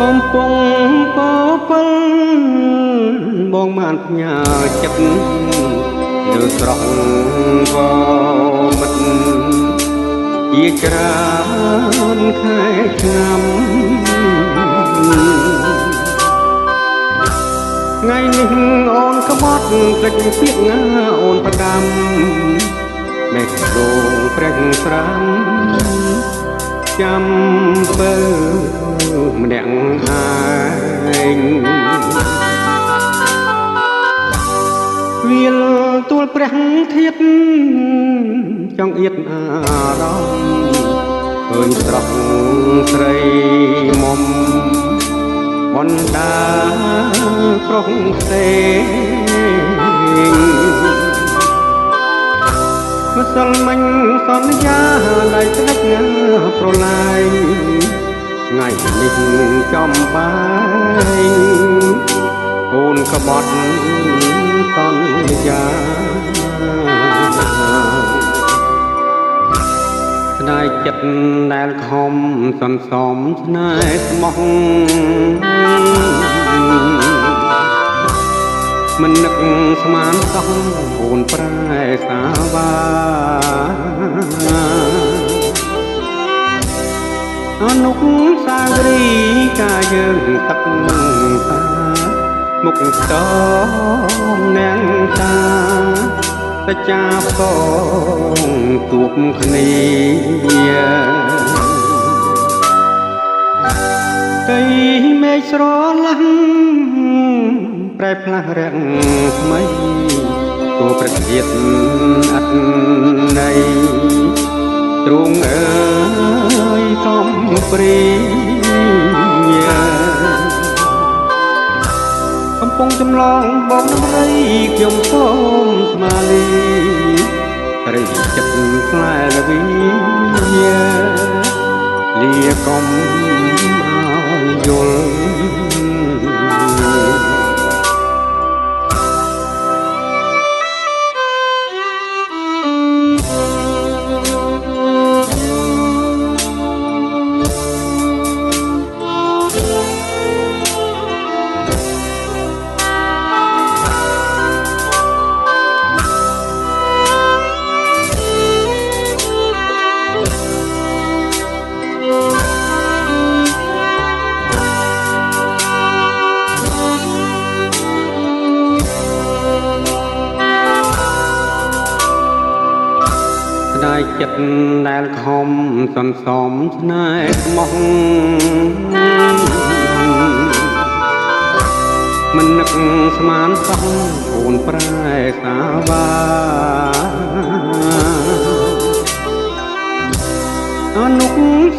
កំពុងពពិលបងបានផ្ញើចិត្តលើស្រស់វមិត្តជាច្រើនខែឆ្នាំថ្ងៃនេះអូនក្បត់ភ្លេចពាក្យណាអូនប្រដាំមេឃរងព្រះស្រាំចាំបើម្នាក់ឯងវាលទួលព្រះធាតុចង់អៀតអារម្មណ៍ឃើញស្រស់ស្រីមុំបណ្ដាប្រុសផ្សេងម្សិលមិញសន្យាដៃស្ដេចប្រឡាយថ្ងៃនេះចំបាយអូនក្បត់សន្យាស្ដាយចិត្តដែលខំសន្សំស្នេហ៍ស្មោះមិននឹកស្មានសោះអូនប្រែសាវាអនុសាវរីយ៍កាយយើងទឹកតាមុខតងនាងតាសច្ចាផ្សងជួបគ្នាកៃមេឃស្រឡះប្រែផ្លាស់រាំងថ្មីគួរប្រធានអត់ណៃទ្រង់អើយកំព្រីកំពុងចម្លងបងដំរីខ្ញុំសូមស្មាលីរីចិត្តផ្លែលវីលាកុំឲ្យយល់ដៃចិត្តដែលខំសន្សំស្នេហ៍ស្មោះមិននឹកស្មានសោះអូនប្រែសាវាអនុ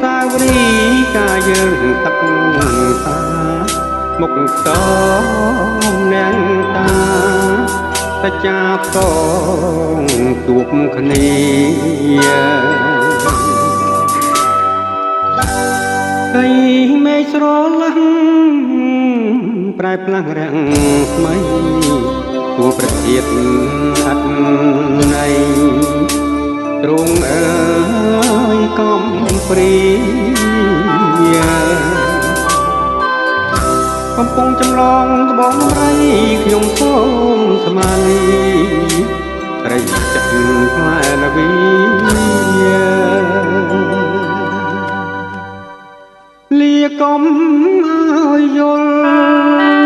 សាវរីយ៍កាយយើងទឹកតាមុខតងនាងតាសច្ចាផ្សងជួបគ្នាកៃមេឃស្រឡះប្រែផ្លាស់រាំងថ្មីគួរប្រធានអត់ណៃទ្រង់អើយកំព្រីកំពុងចម្លងត្បូងរៃខ្ញុំសូមស្មាលីរីចិត្តផ្លែលវីលាកុំឲ្យយល់